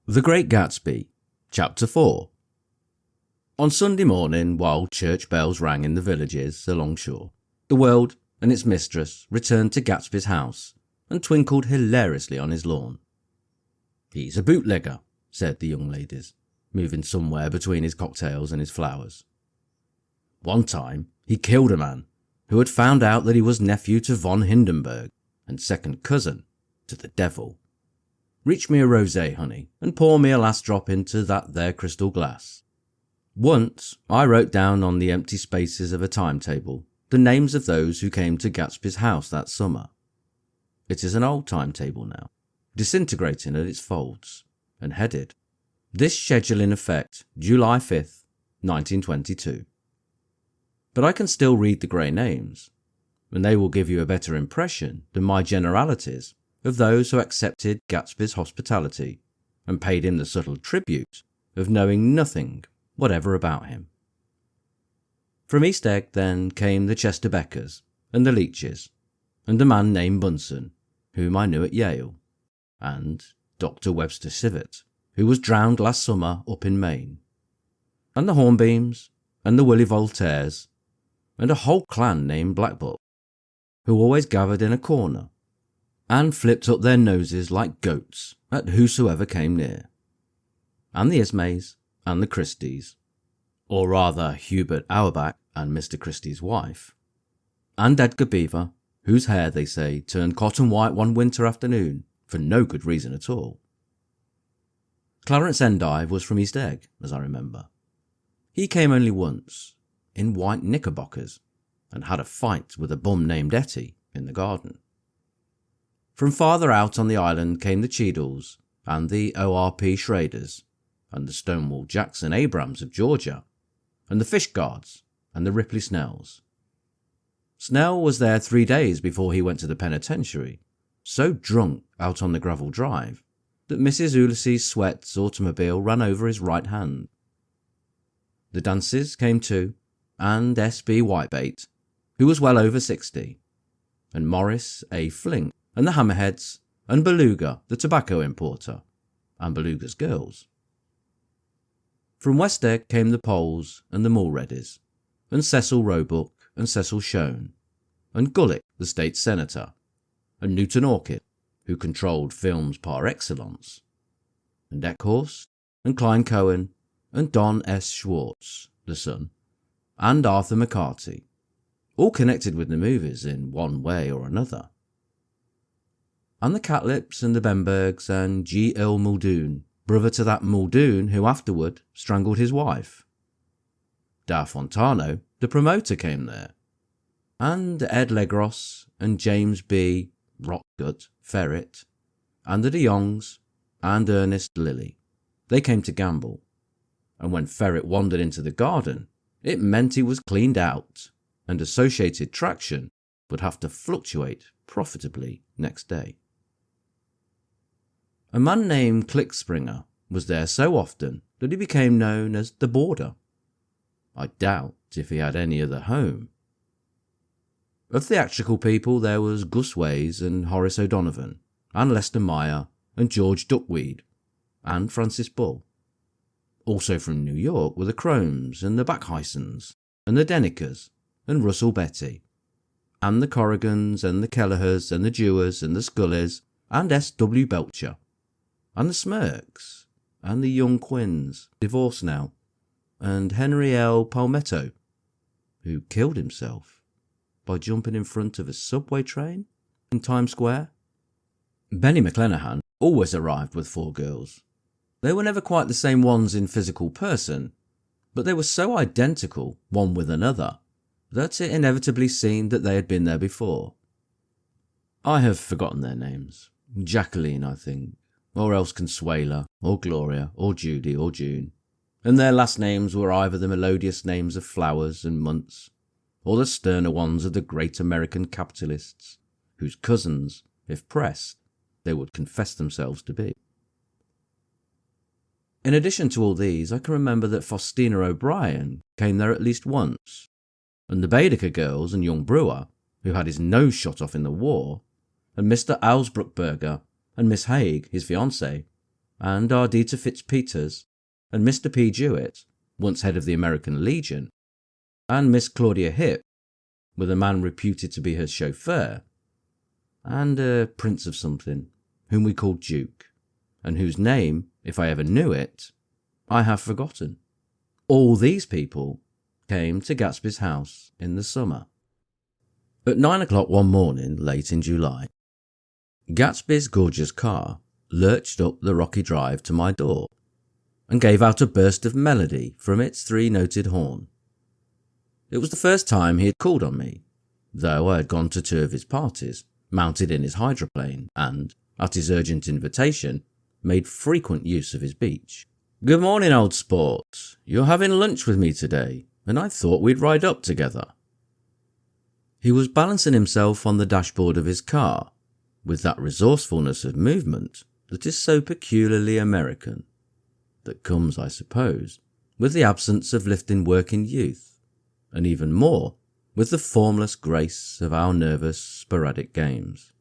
The Great Gatsby, Chapter 4. On Sunday morning, while church bells rang in the villages along shore, the world and its mistress returned to Gatsby's house and twinkled hilariously on his lawn. "He's a bootlegger," said the young ladies, moving somewhere between his cocktails and his flowers. "One time he killed a man who had found out that he was nephew to von Hindenburg and second cousin to the devil. Reach me a rosé, honey, and pour me a last drop into that there crystal glass." Once I wrote down on the empty spaces of a timetable the names of those who came to Gatsby's house that summer. It is an old timetable now, disintegrating at its folds, and headed, "This schedule in effect, July 5th, 1922. But I can still read the grey names, and they will give you a better impression than my generalities of those who accepted Gatsby's hospitality and paid him the subtle tribute of knowing nothing whatever about him. From East Egg then came the Chester Beckers and the Leaches, and a man named Bunsen, whom I knew at Yale, and Dr. Webster Sivert, who was drowned last summer up in Maine, and the Hornbeams and the Willie Voltaires, and a whole clan named Blackbuck, who always gathered in a corner and flipped up their noses like goats at whosoever came near, and the Ismays and the Christies, or rather Hubert Auerbach and Mr. Christie's wife, and Edgar Beaver, whose hair, they say, turned cotton white one winter afternoon for no good reason at all. Clarence Endive was from East Egg, as I remember. He came only once, in white knickerbockers, and had a fight with a bum named Etty in the garden. From farther out on the island came the Cheadles and the O.R.P. Schraders, and the Stonewall Jackson Abrams of Georgia, and the Fishguards and the Ripley Snells. Snell was there 3 days before he went to the penitentiary, so drunk out on the gravel drive that Mrs. Ulysses Sweat's automobile ran over his right hand. The Dances came too, and S.B. Whitebait, who was well over 60, and Morris A. Flink, and the Hammerheads, and Beluga, the tobacco importer, and Beluga's girls. From West Egg came the Poles and the Mulreadys, and Cecil Roebuck and Cecil Shone, and Gulick, the state senator, and Newton Orchid, who controlled films par excellence, and Eckhorst, and Klein Cohen, and Don S. Schwartz, the son, and Arthur McCarty, all connected with the movies in one way or another. And the Catlips and the Bembergs and G. Earl Muldoon, brother to that Muldoon who afterward strangled his wife. Da Fontano, the promoter, came there, and Ed Legros and James B. Rockgut Ferret, and the De Jongs and Ernest Lilly. They came to gamble, and when Ferret wandered into the garden, it meant he was cleaned out, and Associated Traction would have to fluctuate profitably next day. A man named Klickspringer was there so often that he became known as the Boarder. I doubt if he had any other home. Of theatrical people there was Gus Ways and Horace O'Donovan, and Lester Meyer, and George Duckweed, and Francis Bull. Also from New York were the Cromes and the Backhysons, and the Dennikers, and Russell Betty, and the Corrigans and the Kelleher's and the Dewars and the Scullys, and S.W. Belcher, and the Smirks, and the Young Quins, divorced now, and Henry L. Palmetto, who killed himself by jumping in front of a subway train in Times Square. Benny McClenahan always arrived with 4 girls. They were never quite the same ones in physical person, but they were so identical one with another that it inevitably seemed that they had been there before. I have forgotten their names. Jacqueline, I think, or else Consuela, or Gloria, or Judy, or June, and their last names were either the melodious names of flowers and months, or the sterner ones of the great American capitalists, whose cousins, if pressed, they would confess themselves to be. In addition to all these, I can remember that Faustina O'Brien came there at least once, and the Baedeker girls and young Brewer, who had his nose shot off in the war, and Mr. Alsbrookberger and Miss Haig, his fiancée, and Ardita Fitzpeters, and Mr. P. Jewett, once head of the American Legion, and Miss Claudia Hipp, with a man reputed to be her chauffeur, and a prince of something, whom we called Duke, and whose name, if I ever knew it, I have forgotten. All these people came to Gatsby's house in the summer. At 9 o'clock one morning late in July, Gatsby's gorgeous car lurched up the rocky drive to my door and gave out a burst of melody from its three-noted horn. It was the first time he had called on me, though I had gone to 2 of his parties, mounted in his hydroplane, and, at his urgent invitation, made frequent use of his beach. "Good morning, old sport. You're having lunch with me today, and I thought we'd ride up together." He was balancing himself on the dashboard of his car, with that resourcefulness of movement that is so peculiarly American, that comes, I suppose, with the absence of lifting working youth, and even more with the formless grace of our nervous, sporadic games.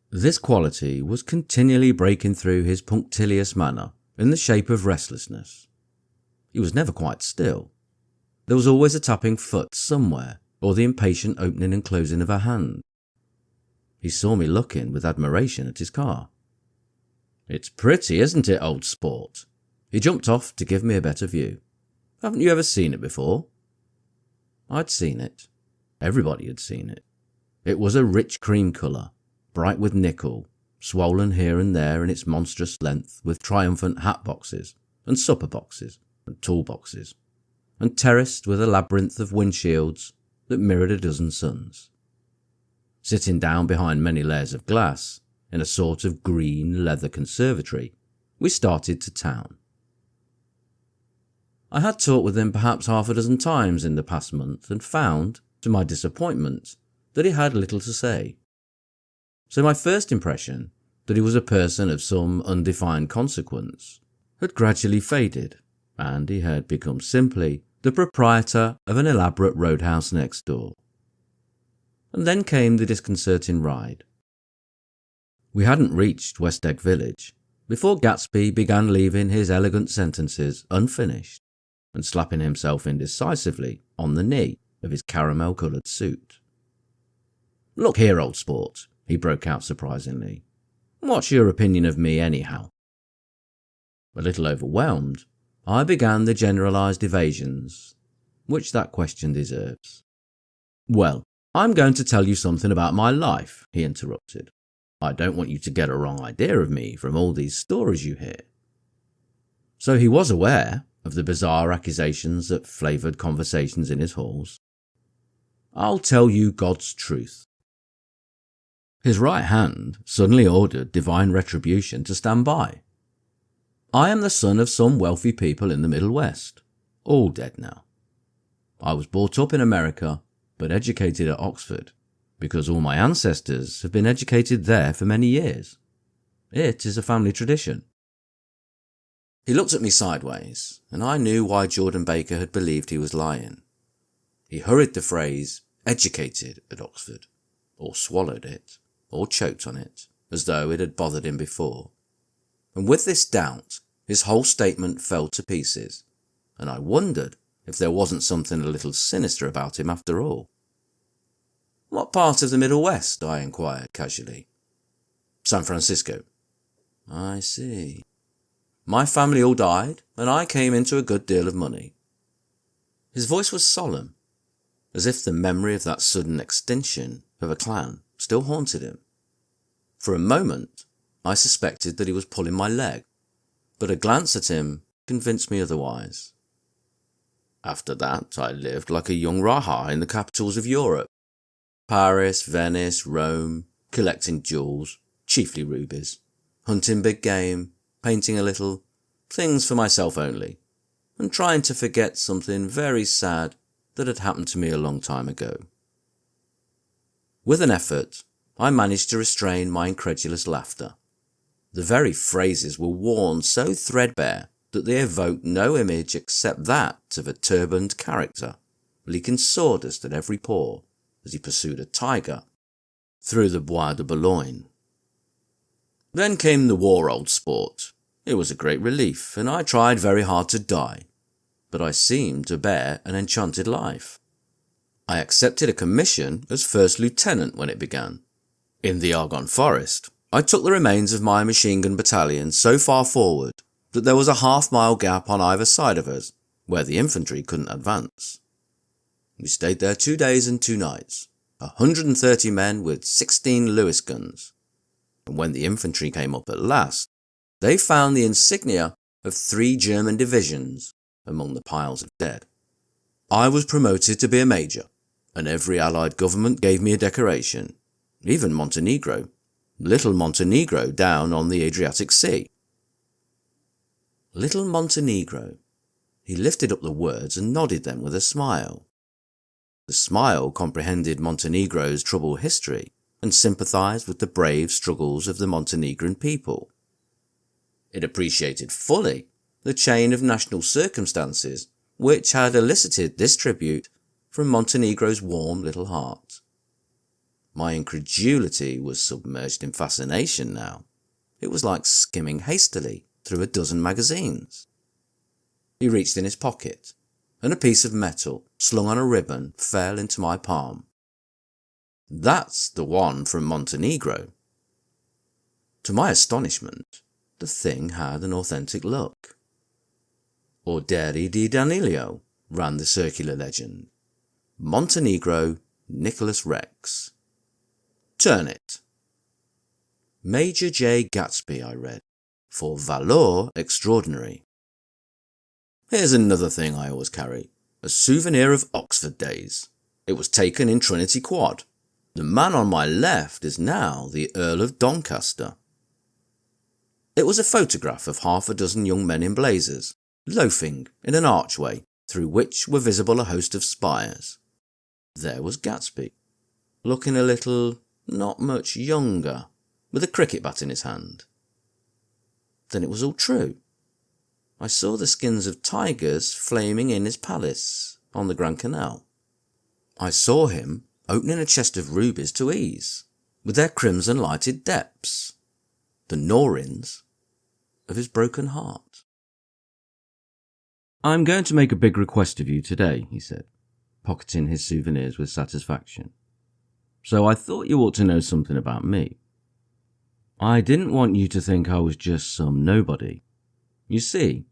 This quality was continually breaking through his punctilious manner in the shape of restlessness. He was never quite still. There was always a tapping foot somewhere, or the impatient opening and closing of a hand. He saw me looking with admiration at his car. "It's pretty, isn't it, old sport?" He jumped off to give me a better view. "Haven't you ever seen it before?" I'd seen it. Everybody had seen it. It was a rich cream colour, bright with nickel, swollen here and there in its monstrous length with triumphant hat boxes, and supper boxes, and tool boxes, and terraced with a labyrinth of windshields that mirrored a dozen suns. Sitting down behind many layers of glass, in a sort of green leather conservatory, we started to town. I had talked with him perhaps half a dozen times in the past month, and found, to my disappointment, that he had little to say. So my first impression, that he was a person of some undefined consequence, had gradually faded, and he had become simply the proprietor of an elaborate roadhouse next door. And then came the disconcerting ride. We hadn't reached West Egg Village before Gatsby began leaving his elegant sentences unfinished and slapping himself indecisively on the knee of his caramel-coloured suit. "Look here, old sport," he broke out surprisingly. "What's your opinion of me anyhow?" A little overwhelmed, I began the generalised evasions which that question deserves. "Well, I'm going to tell you something about my life," he interrupted. "I don't want you to get a wrong idea of me from all these stories you hear." So he was aware of the bizarre accusations that flavoured conversations in his halls. "I'll tell you God's truth." His right hand suddenly ordered divine retribution to stand by. "I am the son of some wealthy people in the Middle West, all dead now. I was brought up in America, but educated at Oxford, because all my ancestors have been educated there for many years. It is a family tradition." He looked at me sideways, and I knew why Jordan Baker had believed he was lying. He hurried the phrase, "educated at Oxford," or swallowed it, or choked on it, as though it had bothered him before. And with this doubt, his whole statement fell to pieces, and I wondered if there wasn't something a little sinister about him after all. "What part of the Middle West?" I inquired casually. "San Francisco." "I see. My family all died, and I came into a good deal of money." His voice was solemn, as if the memory of that sudden extinction of a clan still haunted him. For a moment, I suspected that he was pulling my leg, but a glance at him convinced me otherwise. "After that, I lived like a young Raja in the capitals of Europe. Paris, Venice, Rome, collecting jewels, chiefly rubies, hunting big game, painting a little, things for myself only, and trying to forget something very sad that had happened to me a long time ago." With an effort, I managed to restrain my incredulous laughter. The very phrases were worn so threadbare that they evoked no image except that of a turbaned character, leaking sawdust at every pore as he pursued a tiger through the Bois de Boulogne. Then came the war, old sport. It was a great relief, and I tried very hard to die, but I seemed to bear an enchanted life. I accepted a commission as first lieutenant when it began. In the Argonne Forest, I took the remains of my machine gun battalion so far forward that there was a half-mile gap on either side of us, where the infantry couldn't advance. We stayed there 2 days and 2 nights, 130 men with 16 Lewis guns. And when the infantry came up at last, they found the insignia of 3 German divisions among the piles of dead. I was promoted to be a major, and every Allied government gave me a decoration, even Montenegro, little Montenegro down on the Adriatic Sea. Little Montenegro. He lifted up the words and nodded them with a smile. The smile comprehended Montenegro's troubled history and sympathised with the brave struggles of the Montenegrin people. It appreciated fully the chain of national circumstances which had elicited this tribute from Montenegro's warm little heart. My incredulity was submerged in fascination now. It was like skimming hastily through a dozen magazines. He reached in his pocket, and a piece of metal slung on a ribbon fell into my palm. That's the one from Montenegro. To my astonishment, the thing had an authentic look. Orderi di Danilio, ran the circular legend. Montenegro, Nicholas Rex. Turn it. Major J. Gatsby, I read, for valor extraordinary. Here's another thing I always carry, a souvenir of Oxford days. It was taken in Trinity Quad. The man on my left is now the Earl of Doncaster. It was a photograph of half a dozen young men in blazers, loafing in an archway through which were visible a host of spires. There was Gatsby, looking a little, not much younger, with a cricket bat in his hand. Then it was all true. I saw the skins of tigers flaming in his palace on the Grand Canal. I saw him opening a chest of rubies to ease, with their crimson lighted depths, the gnawings of his broken heart. "I'm going to make a big request of you today," he said, pocketing his souvenirs with satisfaction. "So I thought you ought to know something about me. I didn't want you to think I was just some nobody. You see,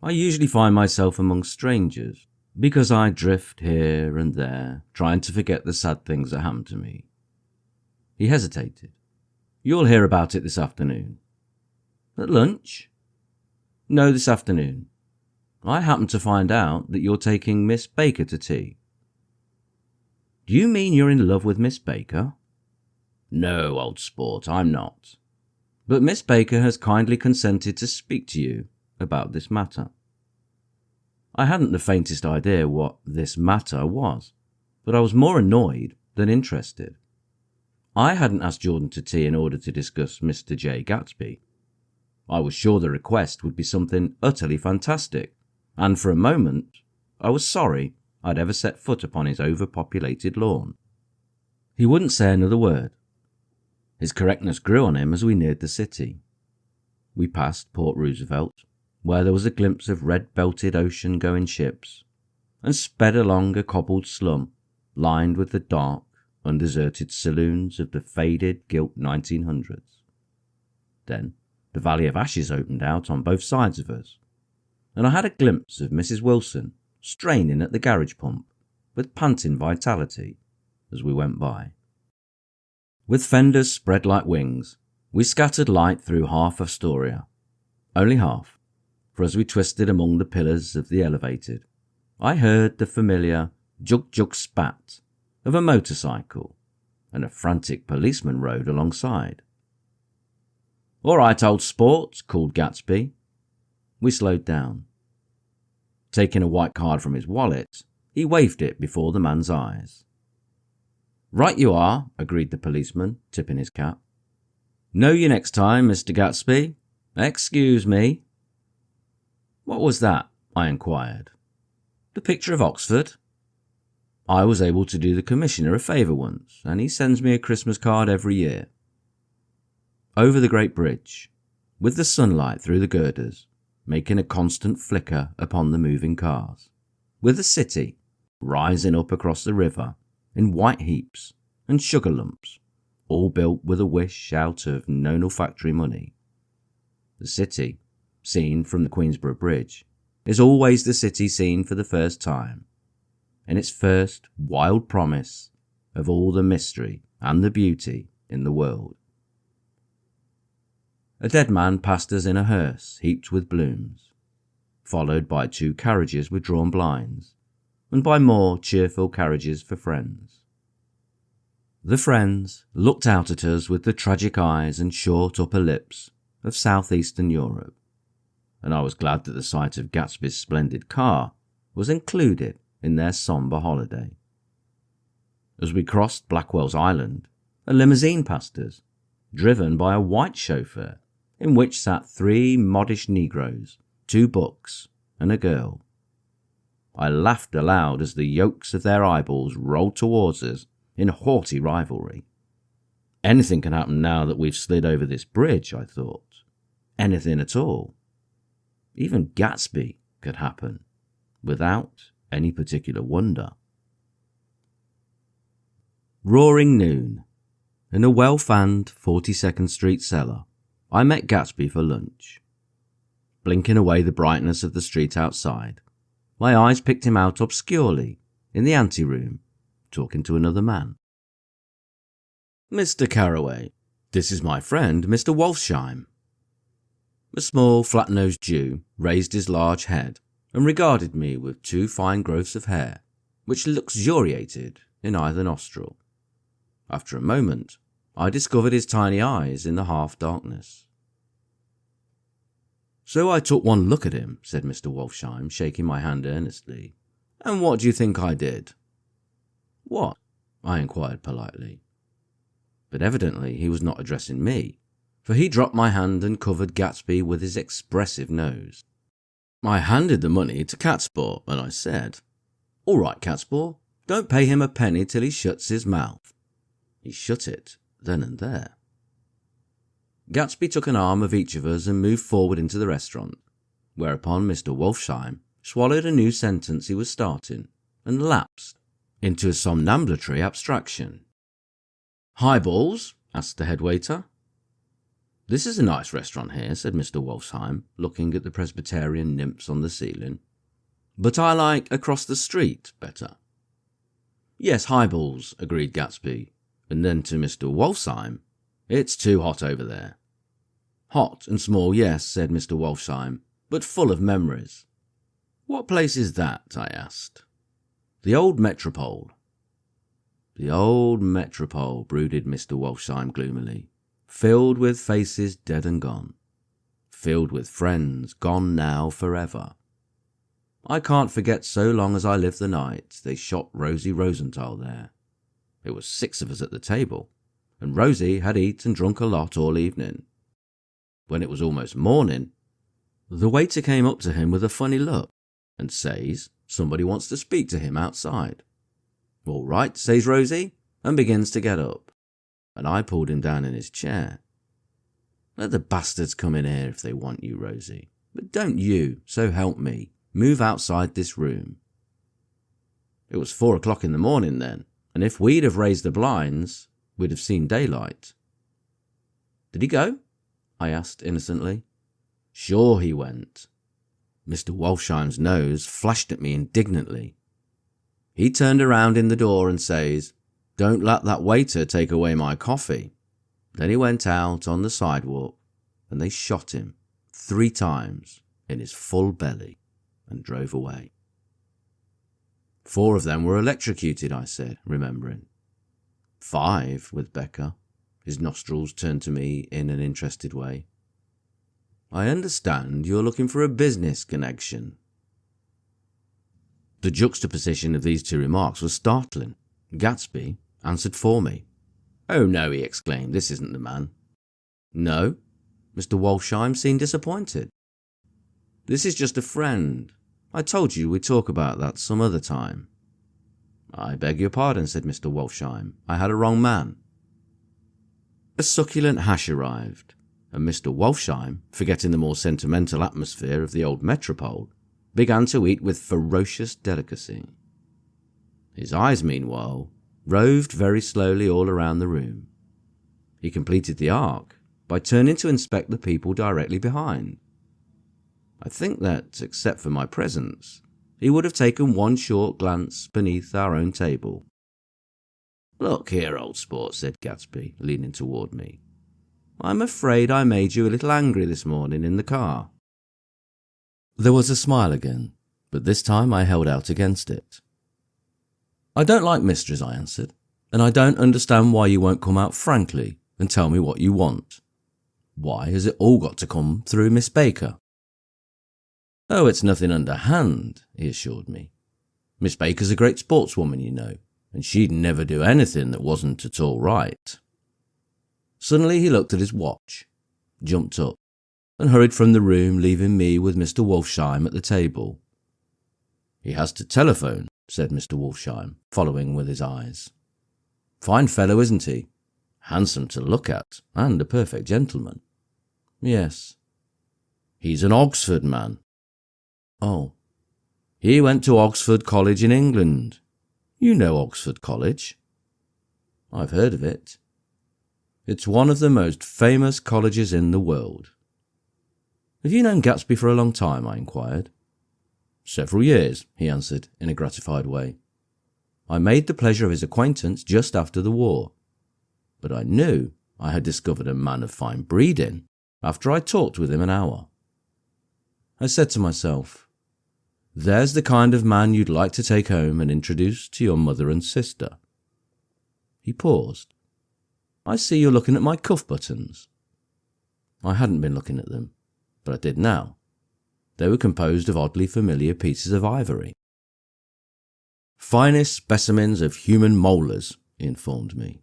I usually find myself among strangers, because I drift here and there, trying to forget the sad things that happen to me." He hesitated. "You'll hear about it this afternoon." "At lunch?" "No, this afternoon. I happen to find out that you're taking Miss Baker to tea." "Do you mean you're in love with Miss Baker?" "No, old sport, I'm not. But Miss Baker has kindly consented to speak to you about this matter." I hadn't the faintest idea what this matter was, but I was more annoyed than interested. I hadn't asked Jordan to tea in order to discuss Mr. J. Gatsby. I was sure the request would be something utterly fantastic, and for a moment I was sorry I'd ever set foot upon his overpopulated lawn. He wouldn't say another word. His correctness grew on him as we neared the city. We passed Port Roosevelt, where there was a glimpse of red-belted ocean-going ships, and sped along a cobbled slum lined with the dark, undeserted saloons of the faded, gilt 1900s. Then the Valley of Ashes opened out on both sides of us, and I had a glimpse of Mrs. Wilson straining at the garage pump with panting vitality as we went by. With fenders spread like wings, we scattered light through half Astoria. Only half, for as we twisted among the pillars of the elevated, I heard the familiar jug-jug spat of a motorcycle, and a frantic policeman rode alongside. "All right, old sport," called Gatsby. We slowed down. Taking a white card from his wallet, he waved it before the man's eyes. "Right you are," agreed the policeman, tipping his cap. "Know you next time, Mr. Gatsby. Excuse me." "What was that?" I inquired. "The picture of Oxford. I was able to do the Commissioner a favour once, and he sends me a Christmas card every year." over the great bridge, with the sunlight through the girders, making a constant flicker upon the moving cars, with the city rising up across the river in white heaps and sugar lumps, all built with a wish out of no factory money. The city, seen from the Queensborough Bridge, is always the city seen for the first time, in its first wild promise of all the mystery and the beauty in the world. A dead man passed us in a hearse heaped with blooms, followed by 2 carriages with drawn blinds, and by more cheerful carriages for friends. The friends looked out at us with the tragic eyes and short upper lips of southeastern Europe, and I was glad that the sight of Gatsby's splendid car was included in their sombre holiday. As we crossed Blackwell's Island, a limousine passed us, driven by a white chauffeur, in which sat 3 modish Negroes, 2 books, and a girl. I laughed aloud as the yolks of their eyeballs rolled towards us in haughty rivalry. Anything can happen now that we've slid over this bridge, I thought. Anything at all. Even Gatsby could happen, without any particular wonder. Roaring noon. In a well-fanned 42nd Street cellar, I met Gatsby for lunch. Blinking away the brightness of the street outside, my eyes picked him out obscurely in the anteroom, talking to another man. "Mr. Carraway, this is my friend, Mr. Wolfsheim." A small, flat-nosed Jew raised his large head and regarded me with 2 fine growths of hair, which luxuriated in either nostril. After a moment, I discovered his tiny eyes in the half-darkness. "So I took one look at him," said Mr. Wolfsheim, shaking my hand earnestly. "And what do you think I did?" "What?" I inquired politely. But evidently he was not addressing me, for he dropped my hand and covered Gatsby with his expressive nose. I handed the money to Catspaw, and I said, "All right, Catspaw, don't pay him a penny till he shuts his mouth." He shut it then and there. Gatsby took an arm of each of us and moved forward into the restaurant, whereupon Mr. Wolfsheim swallowed a new sentence he was starting and lapsed into a somnambulatory abstraction. "Highballs?" asked the head waiter. "This is a nice restaurant here," said Mr. Wolfsheim, looking at the Presbyterian nymphs on the ceiling. "But I like across the street better." "Yes, highballs," agreed Gatsby, and then to Mr. Wolfsheim, "It's too hot over there." "Hot and small, yes," said Mr. Wolfsheim, "but full of memories." "What place is that?" I asked. "The old Metropole." "The old Metropole," brooded Mr. Wolfsheim gloomily, "filled with faces dead and gone. Filled with friends gone now forever. I can't forget so long as I live the night they shot Rosie Rosenthal there. There was 6 of us at the table, and Rosie had eat and drunk a lot all evening. When it was almost morning, the waiter came up to him with a funny look, and says somebody wants to speak to him outside. 'All right,' says Rosie, and begins to get up, and I pulled him down in his chair. 'Let the bastards come in here if they want you, Rosie, but don't you, so help me, move outside this room.' It was 4 o'clock in the morning then, and if we'd have raised the blinds, we'd have seen daylight." "Did he go?" I asked innocently. "Sure he went." Mr. Wolfsheim's nose flashed at me indignantly. He turned around in the door and says, "Don't let that waiter take away my coffee." Then he went out on the sidewalk, and they shot him 3 times in his full belly and drove away. "4 of them were electrocuted," I said, remembering. "5 with Becker." His nostrils turned to me in an interested way. "I understand you're looking for a business connection." The juxtaposition of these 2 remarks was startling. Gatsby answered for me. "Oh no," he exclaimed, "this isn't the man." "No?" Mr. Wolfsheim seemed disappointed. "This is just a friend. I told you we'd talk about that some other time." "I beg your pardon," said Mr. Wolfsheim. "I had a wrong man." A succulent hash arrived, and Mr. Wolfsheim, forgetting the more sentimental atmosphere of the old metropole, began to eat with ferocious delicacy. His eyes, meanwhile, roved very slowly all around the room. He completed the arc by turning to inspect the people directly behind. I think that, except for my presence, he would have taken one short glance beneath our own table. "Look here, old sport," said Gatsby, leaning toward me. "I'm afraid I made you a little angry this morning in the car." There was a smile again, but this time I held out against it. "I don't like mysteries," I answered, "and I don't understand why you won't come out frankly and tell me what you want. Why has it all got to come through Miss Baker?" "Oh, it's nothing underhand," he assured me. "Miss Baker's a great sportswoman, you know, and she'd never do anything that wasn't at all right." Suddenly he looked at his watch, jumped up, and hurried from the room, leaving me with Mr. Wolfsheim at the table. "He has to telephone," said Mr. Wolfsheim, following with his eyes. "Fine fellow, isn't he? Handsome to look at, and a perfect gentleman." "Yes." "He's an Oxford man." "Oh." "He went to Oxford College in England. You know Oxford College?" "I've heard of it." "It's one of the most famous colleges in the world." "Have you known Gatsby for a long time?" I inquired. "Several years," he answered in a gratified way. "I made the pleasure of his acquaintance just after the war, but I knew I had discovered a man of fine breeding after I talked with him an hour. I said to myself, there's the kind of man you'd like to take home and introduce to your mother and sister." He paused. "I see you're looking at my cuff buttons." I hadn't been looking at them, but I did now. They were composed of oddly familiar pieces of ivory. "Finest specimens of human molars," he informed me.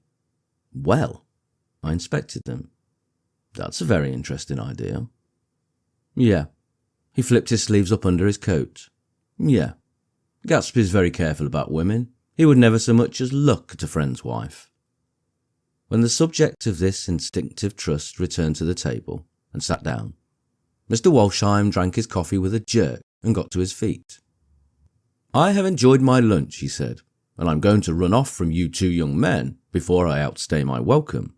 "Well," I inspected them. "That's a very interesting idea." "Yeah." He flipped his sleeves up under his coat. "Yeah. Gatsby's very careful about women. He would never so much as look at a friend's wife." When the subject of this instinctive trust returned to the table and sat down, Mr. Wolfsheim drank his coffee with a jerk and got to his feet. "I have enjoyed my lunch," he said, "and I'm going to run off from you two young men before I outstay my welcome."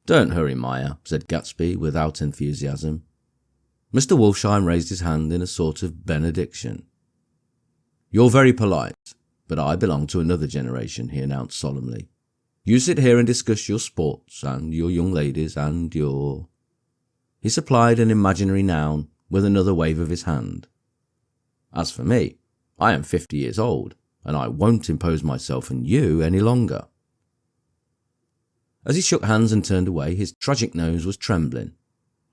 "Don't hurry, Meyer," said Gatsby without enthusiasm. Mr. Wolfsheim raised his hand in a sort of benediction. "You're very polite, but I belong to another generation," he announced solemnly. "You sit here and discuss your sports and your young ladies and your—" He supplied an imaginary noun with another wave of his hand. "As for me, I am 50 years old, and I won't impose myself on you any longer." As he shook hands and turned away, his tragic nose was trembling.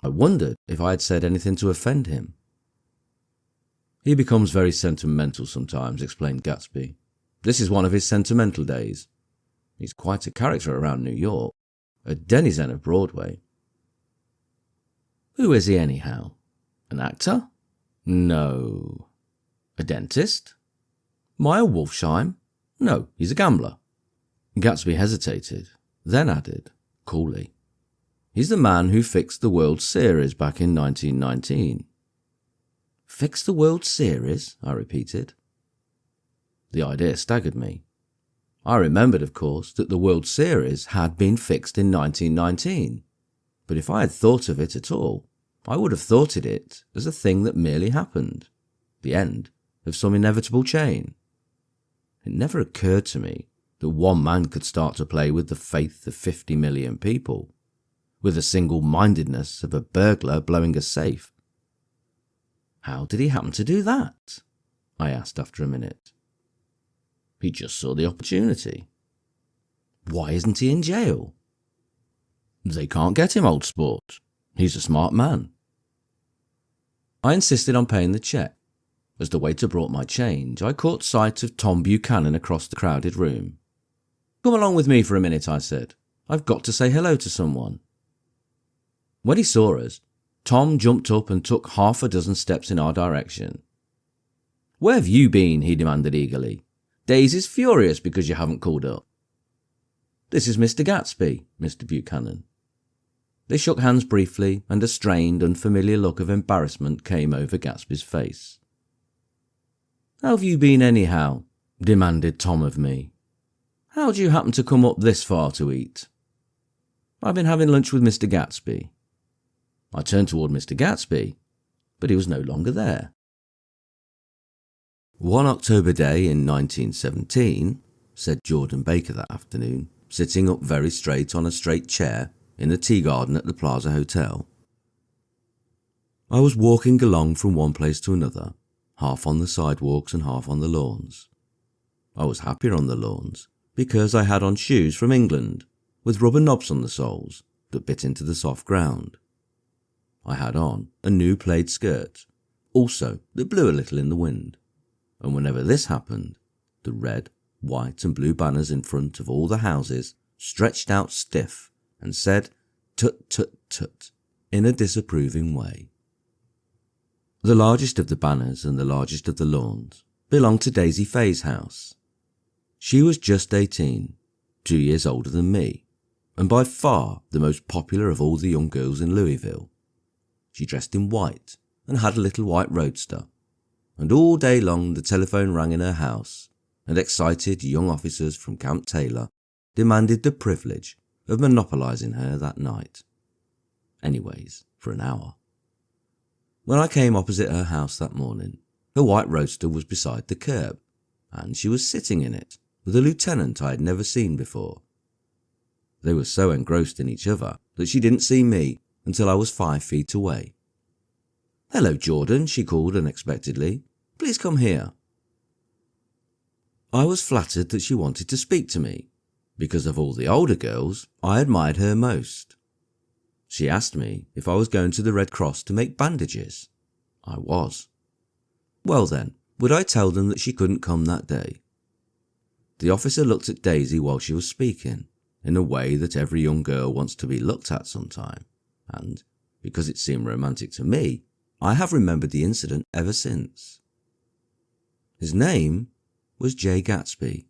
I wondered if I had said anything to offend him. "He becomes very sentimental sometimes," explained Gatsby. "This is one of his sentimental days. He's quite a character around New York, a denizen of Broadway." "Who is he anyhow? An actor?" "No." "A dentist?" "Meyer Wolfsheim?" "No, he's a gambler." Gatsby hesitated, then added, coolly, "He's the man who fixed the World Series back in 1919. "Fixed the World Series?" I repeated. The idea staggered me. I remembered, of course, that the World Series had been fixed in 1919, but if I had thought of it at all, I would have thought of it as a thing that merely happened, the end of some inevitable chain. It never occurred to me that one man could start to play with the faith of 50 million people, with the single-mindedness of a burglar blowing a safe. "How did he happen to do that?" I asked after a minute. "He just saw the opportunity." "Why isn't he in jail?" "They can't get him, old sport. He's a smart man." I insisted on paying the cheque. As the waiter brought my change, I caught sight of Tom Buchanan across the crowded room. "Come along with me for a minute," I said. "I've got to say hello to someone." When he saw us, Tom jumped up and took half a dozen steps in our direction. "Where have you been?" he demanded eagerly. "Daisy's furious because you haven't called up." "This is Mr. Gatsby, Mr. Buchanan." They shook hands briefly, and a strained, unfamiliar look of embarrassment came over Gatsby's face. "How have you been anyhow?" demanded Tom of me. "How'd you happen to come up this far to eat?" "I've been having lunch with Mr. Gatsby." I turned toward Mr. Gatsby, but he was no longer there. "One October day in 1917, said Jordan Baker that afternoon, sitting up very straight on a straight chair in the tea garden at the Plaza Hotel. "I was walking along from one place to another, half on the sidewalks and half on the lawns. I was happier on the lawns because I had on shoes from England with rubber knobs on the soles that bit into the soft ground. I had on a new plaid skirt, also that blew a little in the wind, and whenever this happened, the red, white and blue banners in front of all the houses stretched out stiff and said, 'Tut, tut, tut,' in a disapproving way. The largest of the banners and the largest of the lawns belonged to Daisy Fay's house. She was just 18, 2 years older than me, and by far the most popular of all the young girls in Louisville. She dressed in white and had a little white roadster, and all day long the telephone rang in her house, and excited young officers from Camp Taylor demanded the privilege of monopolizing her that night. Anyways, for an hour. When I came opposite her house that morning, her white roadster was beside the curb, and she was sitting in it with a lieutenant I had never seen before. They were so engrossed in each other that she didn't see me until I was 5 feet away. "Hello, Jordan," she called unexpectedly. "Please come here." I was flattered that she wanted to speak to me, because of all the older girls, I admired her most. She asked me if I was going to the Red Cross to make bandages. I was. Well then, would I tell them that she couldn't come that day? The officer looked at Daisy while she was speaking, in a way that every young girl wants to be looked at sometime, and, because it seemed romantic to me, I have remembered the incident ever since. His name was J. Gatsby,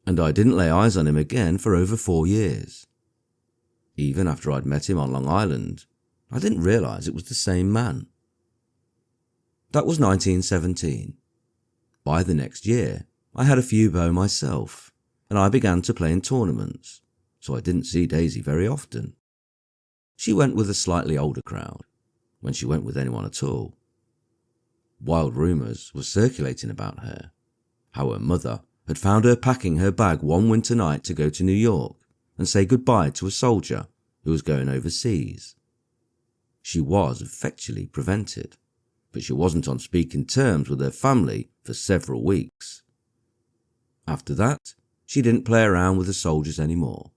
and I didn't lay eyes on him again for over 4 years. Even after I'd met him on Long Island, I didn't realise it was the same man. That was 1917. By the next year, I had a few beaux myself, and I began to play in tournaments, so I didn't see Daisy very often. She went with a slightly older crowd, when she went with anyone at all. Wild rumours were circulating about her, how her mother had found her packing her bag one winter night to go to New York and say goodbye to a soldier who was going overseas. She was effectually prevented, but she wasn't on speaking terms with her family for several weeks. After that, she didn't play around with the soldiers anymore,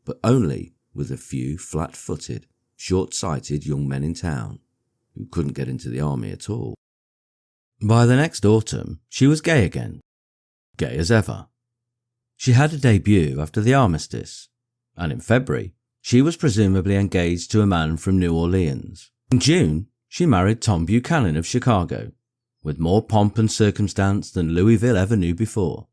but only with a few flat-footed, short-sighted young men in town who couldn't get into the army at all. By the next autumn, she was gay again, gay as ever. She had a debut after the armistice, and in February, she was presumably engaged to a man from New Orleans. In June, she married Tom Buchanan of Chicago, with more pomp and circumstance than Louisville ever knew before.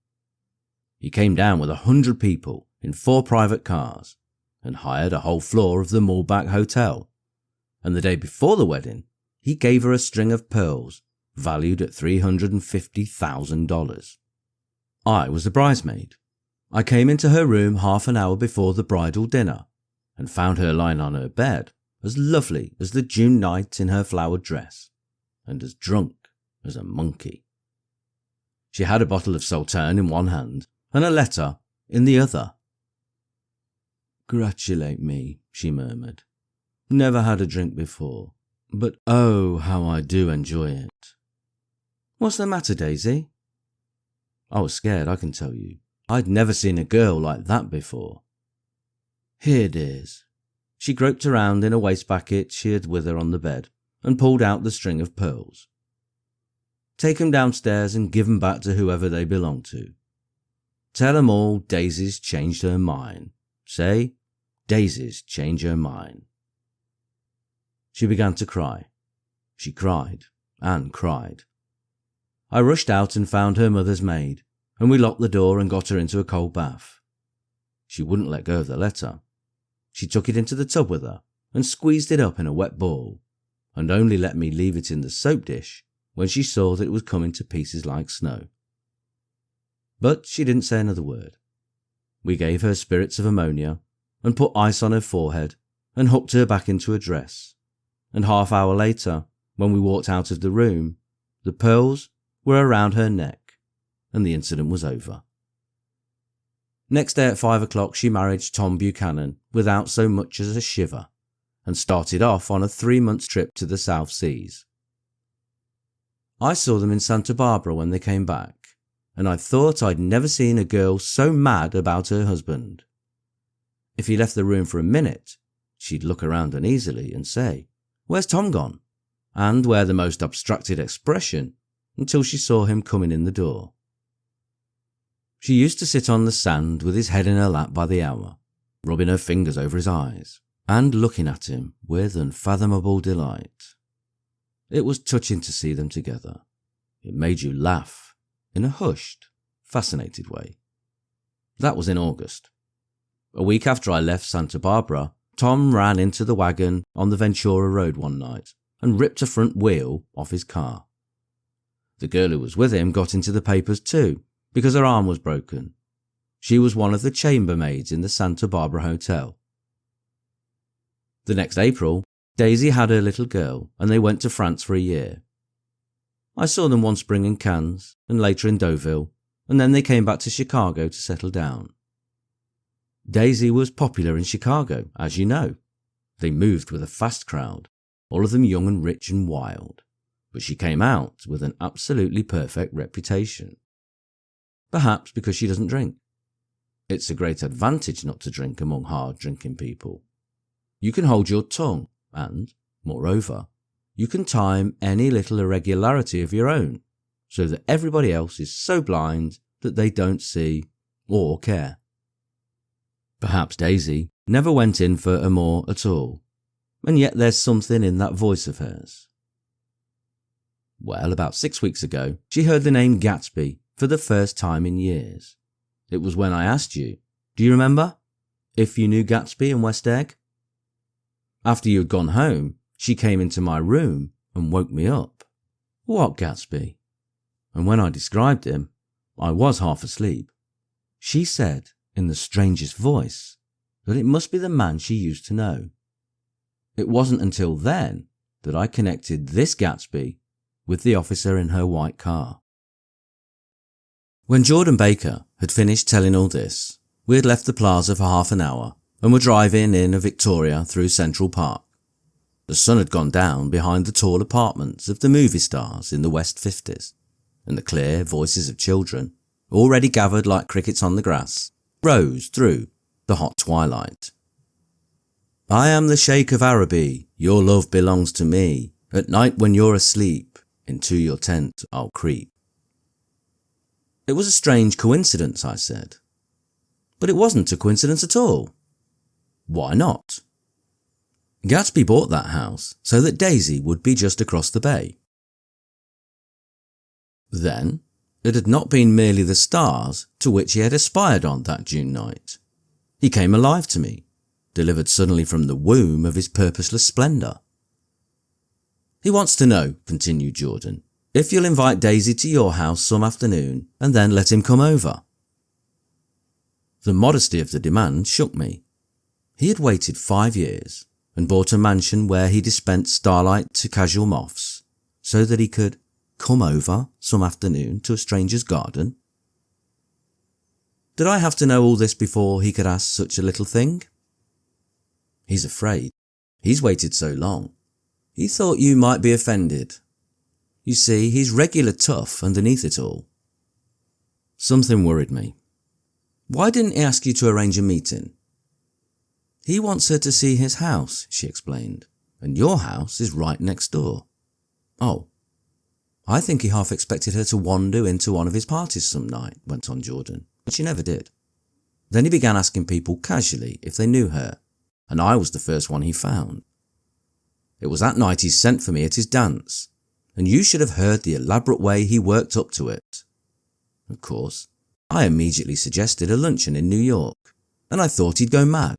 He came down with 100 people in 4 private cars and hired a whole floor of the Muhlbach Hotel, and the day before the wedding, he gave her a string of pearls valued at $350,000. I was the bridesmaid. I came into her room half an hour before the bridal dinner and found her lying on her bed, as lovely as the June night in her flowered dress, and as drunk as a monkey. She had a bottle of Sauterne in one hand and a letter in the other. "Gratulate me," she murmured. "Never had a drink before, but oh, how I do enjoy it." "What's the matter, Daisy?" I was scared, I can tell you. I'd never seen a girl like that before. "Here, dears." She groped around in a wastebasket she had with her on the bed and pulled out the string of pearls. "Take 'em downstairs and give 'em back to whoever they belong to. Tell 'em all Daisy's changed her mind. Say, Daisy's changed her mind." She began to cry. She cried and cried. I rushed out and found her mother's maid, and we locked the door and got her into a cold bath. She wouldn't let go of the letter. She took it into the tub with her and squeezed it up in a wet ball, and only let me leave it in the soap dish when she saw that it was coming to pieces like snow. But she didn't say another word. We gave her spirits of ammonia and put ice on her forehead and hooked her back into a dress, and half-hour later, when we walked out of the room, the pearls were around her neck and the incident was over. Next day at 5 o'clock she married Tom Buchanan without so much as a shiver and started off on a 3-month trip to the South Seas. I saw them in Santa Barbara when they came back, and I thought I'd never seen a girl so mad about her husband. If he left the room for a minute, she'd look around uneasily and say, "Where's Tom gone?" and wear the most abstracted expression until she saw him coming in the door. She used to sit on the sand with his head in her lap by the hour, rubbing her fingers over his eyes and looking at him with unfathomable delight. It was touching to see them together. It made you laugh in a hushed, fascinated way. That was in August. A week after I left Santa Barbara, Tom ran into the wagon on the Ventura Road one night and ripped a front wheel off his car. The girl who was with him got into the papers too, because her arm was broken. She was one of the chambermaids in the Santa Barbara Hotel. The next April, Daisy had her little girl and they went to France for a year. I saw them one spring in Cannes and later in Deauville, and then they came back to Chicago to settle down. Daisy was popular in Chicago, as you know. They moved with a fast crowd, all of them young and rich and wild, but she came out with an absolutely perfect reputation. Perhaps because she doesn't drink. It's a great advantage not to drink among hard-drinking people. You can hold your tongue and, moreover, you can time any little irregularity of your own so that everybody else is so blind that they don't see or care. Perhaps Daisy never went in for amour at all, and yet there's something in that voice of hers. Well, about 6 weeks ago, she heard the name Gatsby for the first time in years. It was when I asked you, do you remember, if you knew Gatsby in West Egg? After you had gone home, she came into my room and woke me up. What Gatsby? And when I described him, I was half asleep. She said, in the strangest voice, that it must be the man she used to know. It wasn't until then that I connected this Gatsby with the officer in her white car. When Jordan Baker had finished telling all this, we had left the plaza for half an hour and were driving in a Victoria through Central Park. The sun had gone down behind the tall apartments of the movie stars in the West 50s, and the clear voices of children, already gathered like crickets on the grass, rose through the hot twilight. I am the Sheikh of Araby, your love belongs to me. At night when you're asleep, into your tent I'll creep. It was a strange coincidence, I said. But it wasn't a coincidence at all. Why not? Gatsby bought that house so that Daisy would be just across the bay. Then, it had not been merely the stars to which he had aspired on that June night. He came alive to me, delivered suddenly from the womb of his purposeless splendour. He wants to know, continued Jordan, if you'll invite Daisy to your house some afternoon and then let him come over. The modesty of the demand shook me. He had waited 5 years and bought a mansion where he dispensed starlight to casual moths so that he could come over some afternoon to a stranger's garden. Did I have to know all this before he could ask such a little thing? He's afraid. He's waited so long. He thought you might be offended. You see, he's regular tough underneath it all. Something worried me. Why didn't he ask you to arrange a meeting? He wants her to see his house, she explained, and your house is right next door. Oh, I think he half expected her to wander into one of his parties some night, went on Jordan, but she never did. Then he began asking people casually if they knew her, and I was the first one he found. It was that night he sent for me at his dance, and you should have heard the elaborate way he worked up to it. Of course, I immediately suggested a luncheon in New York, and I thought he'd go mad.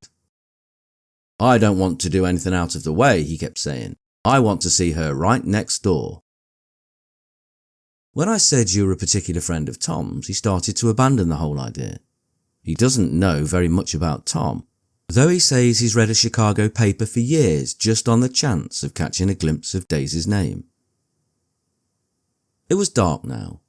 "I don't want to do anything out of the way," he kept saying. "I want to see her right next door." When I said you were a particular friend of Tom's, he started to abandon the whole idea. He doesn't know very much about Tom, though he says he's read a Chicago paper for years just on the chance of catching a glimpse of Daisy's name. It was dark now,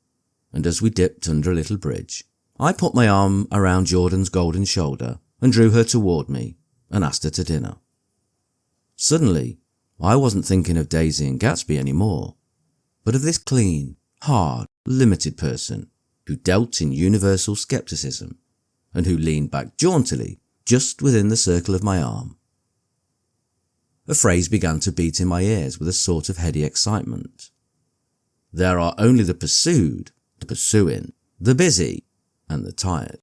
and as we dipped under a little bridge, I put my arm around Jordan's golden shoulder and drew her toward me and asked her to dinner. Suddenly, I wasn't thinking of Daisy and Gatsby anymore, but of this clean, hard, limited person who dealt in universal skepticism and who leaned back jauntily just within the circle of my arm. A phrase began to beat in my ears with a sort of heady excitement. There are only the pursued, the pursuing, the busy, and the tired.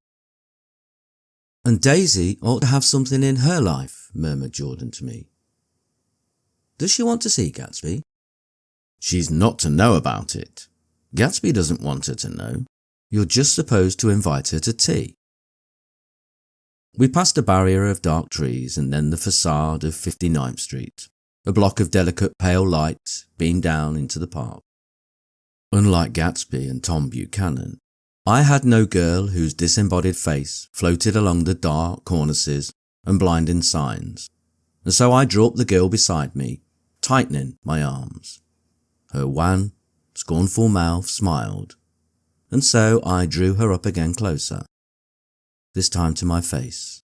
"And Daisy ought to have something in her life," murmured Jordan to me. "Does she want to see Gatsby?" "She's not to know about it. Gatsby doesn't want her to know. You're just supposed to invite her to tea." We passed a barrier of dark trees and then the facade of 59th Street, a block of delicate pale light beamed down into the park. Unlike Gatsby and Tom Buchanan, I had no girl whose disembodied face floated along the dark cornices and blinding signs, and so I drew up the girl beside me, tightening my arms. Her wan, scornful mouth smiled, and so I drew her up again closer, this time to my face.